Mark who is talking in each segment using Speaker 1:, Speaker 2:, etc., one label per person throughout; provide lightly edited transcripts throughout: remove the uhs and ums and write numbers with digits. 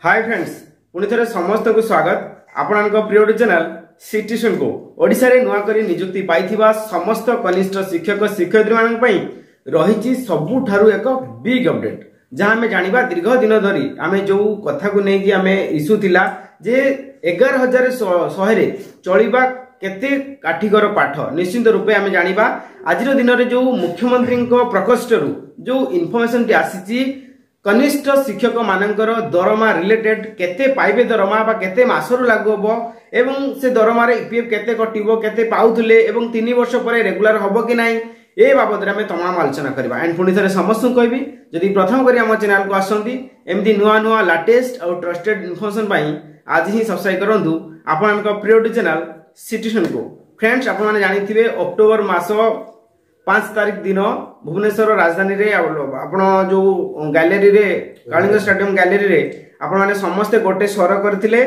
Speaker 1: Hi friends पुणी थे समस्त को स्वागत आपण प्रिय चैनल सिटीजन को ओडिशा रे नुआ करी नियुक्ति पाइथिबा समस्त कनिष्ठ शिक्षक शिक्षयित्री मानन पई रहिछि सबुठारु एक बिग अपडेट जहां हमें जानिबा दीर्घ दिन धरी आमे जो कथा को नै कि आमे इशू थिला जे 11100 रे चलिबा केते काठीगर पाठ निश्चित रूपे आमे जानिबा आज दिन रे जो मुख्यमंत्री प्रकोष्ठ रु जो इन्फॉर्मेशन टी आसीछि कनिष्ठ शिक्षक मानकर दरमा रिलेटेड केते पाइबे दरमा बा केते मासरु लागू हबो एवं से दरमा रे ईपीएफ केते कटिबो केते पाउथले एवं 3 वर्ष परे रेगुलर हबो कि नाही ए बाबद रे हमें तमाम आलोचना करबा एंड पुनी थरे समस्त कहबी जदि प्रथम करी हम चैनल को आसंती एमदी नुआ नुआ लेटेस्ट और ट्रस्टेड इन्फॉर्मेशन पाई आज ही सब्सक्राइब करंतु आपन का प्रिय चैनल सिटीजन को फ्रेंड्स आपन माने जानिथिबे अक्टोबर मास 5 तारीख दिन भुवनेश्वर राजधानी रे आपण जो गैलरी रे कालिंग स्टेडियम गैलरी रे आपण माने समस्त गोटे स्वर करथिले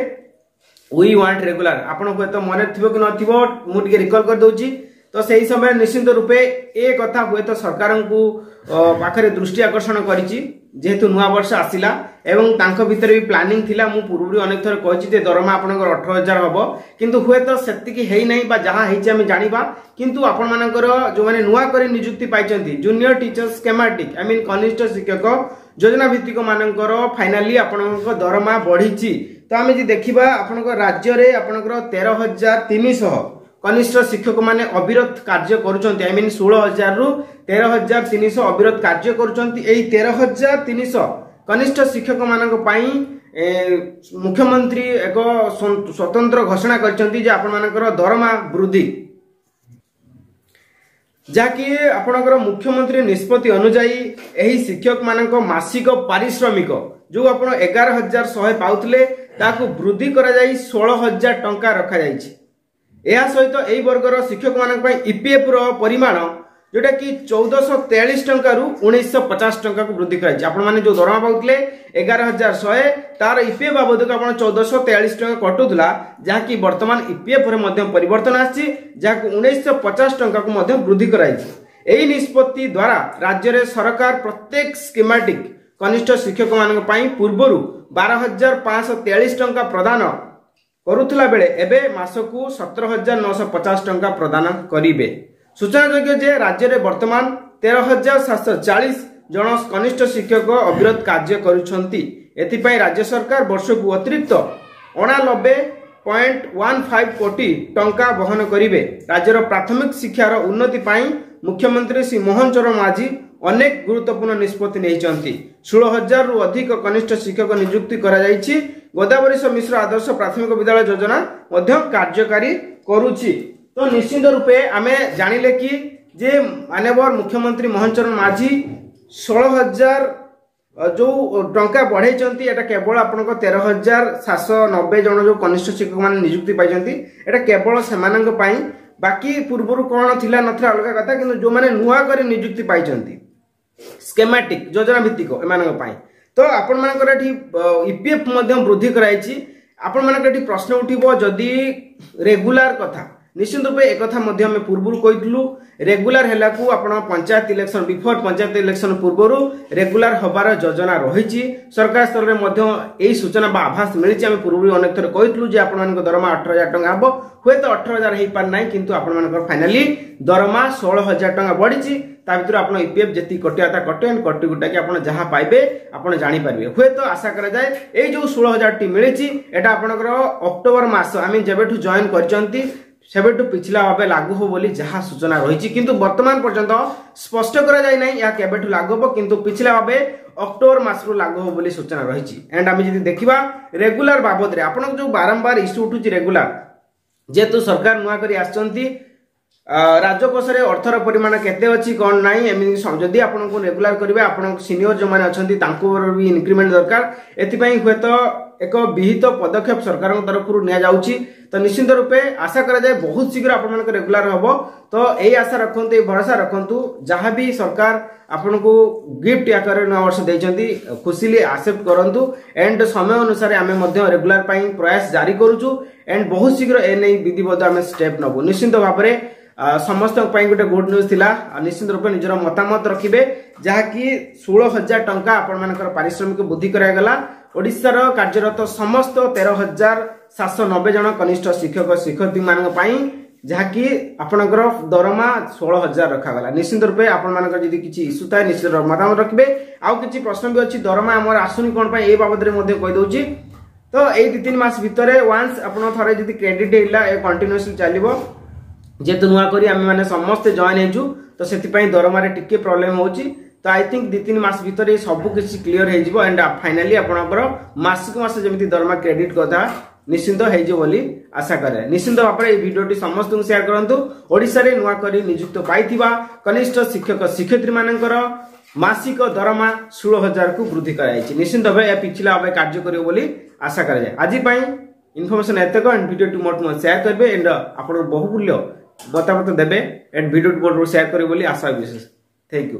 Speaker 1: वी वांट रेगुलर आपण को तो मन थिबो कि नथिबो मु टिके रिकॉल कर दोची तो सही समय निश्चित रूपे ए कथा हुए तो सरकार को पाखरे दृष्टि आकर्षण करिछि जेहेतु नुआ वर्ष आसिला एवं तांको भीतर भी प्लानिंग थिला मु पूर्वरी अनेक थर कहिछि जे दरमा आपनकर 18000 हबो किंतु हुए तो सेतिकी हेई नै बा जहां हेछि हम जानिबा किंतु आपण मानकर जो माने नुआ करी नियुक्ति पाइचंती junior teacher schematic I mean कनिष्ठ शिक्षक योजना भित्तिक मानकर फाइनली आपनकर दरमा बढ़िछि तो आमे जे देखिबा आपनकर राज्य रे आपनकर 13300 कनिष्ठ शिक्षक माने अविरत कार्य करूचंती आई मीन 16000 रु 13300 अविरत कार्य करूचंती एई 13300 कनिष्ठ शिक्षक मानक पई मुख्यमंत्री एक स्वतंत्र घोषणा करचंती जे आपण मानकर दरमा वृद्धि जाकि आपनकर मुख्यमंत्री निष्पत्ति अनुसार एही शिक्षक मानक मासिक पारिश्रमिक जो आपण 11100 पाउथले ताकू वृद्धि करा जाई 16000 टंका रखा जाईछि एहा सहित एही वर्गर शिक्षक मानक पई ईपीएफ रो परिमाण जोटा कि 1443 टंका रु 1950 टंका को वृद्धि कराई आपण माने जो दरमा पाउतले 11100 तार ईपीएफ बाबद को आपण 1443 टंका कटुदला जहा कि वर्तमान ईपीएफ रे मध्य परिवर्तन आछि जहा को 1950 टंका को मध्य वृद्धि कराई एही निष्पत्ति द्वारा राज्य रे सरकार प्रत्येक स्कीमेटिक कनिष्ठ शिक्षक मानक पई पूर्वरु 12543 टंका प्रदान करुथला बेले एबे मासकू 17950 टंका प्रदान करिवे सूचना योग्य जे राज्य रे वर्तमान 13740 जन कनिष्ठ शिक्षक अविरत कार्य करूछंती एथि पई राज्य सरकार वर्षकू अतिरिक्त 89.15 कोटी टंका वहन करिवे राज्यर प्राथमिक शिक्षार उन्नति पई मुख्यमंत्री श्री मोहन चरण माझी अनेक गुरुत्वपूर्ण निष्पत्ति नेइचंती 16000 रु अधिक कनिष्ठ शिक्षक नियुक्ति करा जाईछि गोदावरी मिश्र आदर्श प्राथमिक विद्यालय योजना मध्य कार्यकारी करूछि तो निश्चित रूपे आमे जानिले कि जे माननीय मुख्यमंत्री मोहन चरण माझी 16000 जो टंका बढ़ाई एटा केवल आपन 13790 जन जो कनिष्ठ शिक्षक मान नियुक्ति पाइचंती एटा केवल सेमानंग पई बाकी पूर्वरु कोन थिला नथिला अलग कथा किंतु जो माने नुआ करी नियुक्ति पाइचंती स्कीमेटिक योजना भित्तिक एमानंग पई तो आपण मानकर एठी ईपीएफ मध्य वृद्धि कराइछि आपण मानकर एठी प्रश्न उठिबो जदी रेगुलर कथा निश्चित रूपे एक कथा मध्य हम पूर्वरु कहितलु रेगुलर हैला को आपण panchayat election before panchayat election पूर्वरु रेगुलर हबार योजना रहिछि सरकार स्तर रे मध्य एई सूचना बा आभास मिलिछि हम पूर्वरु अनेक थर कहितलु जे आपण मानक दरमा 18000 टंका हबो होय तो 18000 हेई पार नै किंतु आपण मानक फाइनली दरमा 16000 टंका बढ़िछि ता भितर आपण ईपीएफ जति कटियाता कटेन कटि गुटा कि आपण जहां पाइबे आपण जानि पारबे होय तो आशा करा जाय एई जो 16000 टी मिलिछि एटा आपनकर अक्टोबर मास आमी जेबेठु जॉइन करचंती सेबेटु पिछला भाबे लागू हो बोली जहां सूचना रहिछि किंतु वर्तमान पर्यंत स्पष्ट करा जाय नै या केबेठु लागू हो किंतु पिछला भाबे अक्टोबर मास रु लागू हो बोली सूचना रहिछि एंड आमी जदि देखिबा रेगुलर बाबद रे आपण जो बारंबार इश्यू उठुछि रेगुलर जेतु सरकार नुआ करी आछंती राजकोष रे अर्थर परिमाण केते अछि कोन नाही एमि जदि आपण को रेगुलर करिवे आपण सीनियर जो माने अछंती तांको भी इंक्रीमेंट दरकार एथि पई हुए तो एक विहित पदक्षेप सरकार तरफ निया जाउची तो निश्चित रूपे आशा करा जाए बहुत शीघ्र आपण मन रेगुलर हबो तो एई आशा रखंतु ए भरोसा रखंतु जहां भी सरकार आपण को गिफ्ट आकार नवा वर्ष देचंती खुशीली एक्सेप्ट करंतु एंड समय अनुसार आमे मध्य रेगुलर पई प्रयास जारी करूछु एंड बहुत शीघ्र ए नै विधिबद्ध आमे स्टेप नबो निश्चित भाबरे समस्त गोटे गुड न्यूज थिला निश्चित रूप निजर मतामत रखिबे जहाँकि 16,000 टंका आपण मानकर पारिश्रमिक वृद्धि करागला ओडिशार कार्यरत समस्त 13,790 जन कनिष्ठ शिक्षक शिक्षयित्री मान जहाँकि आपणकर दरमा 16,000 रखागला। निश्चित रूपे आपंकर जब किसी इश्यू थाए निश्चित मतामत रखिए। आउ कि प्रश्न भी अच्छी दरमा आम आसुनी कौन ये बाबद में कहीदे तो ये 2-3 मास भितर वांस आपड़ थे जब क्रेडिट है कंटिन्यूअसली चलो जेहेतु नुआ करी आम मैंने समस्ते जॉइन हो तो से दरमार टिके प्रोब्लेम होची तो आई थिंक 2-3 मास भितर ये सब किसी क्लीयर हो एंड फाइनाली आपणकर मासक मास जमी दरमा क्रेडिट कथा निश्चिंत हो आशा करे। निश्चिंत भाव में भिडियोटी समस्त को शेयर करूँ। ओडिशा रे नुआ करी नियुक्त पाइथिबा कनिष्ठ शिक्षक शिक्षयित्री मानकर मासिक दरमा 16,000 को वृद्धि कराई। निश्चिंत भाव या पिछला भाव कार्य करियो बोली आशा कराए। आज इनफॉरमेशन एतक एंड भिडियोटी मोट शेयर करेंगे एंड आप बहुमूल्य मतामत देवे एंड भिडियो शेयर करेंगे आशा विशेष। Thank you.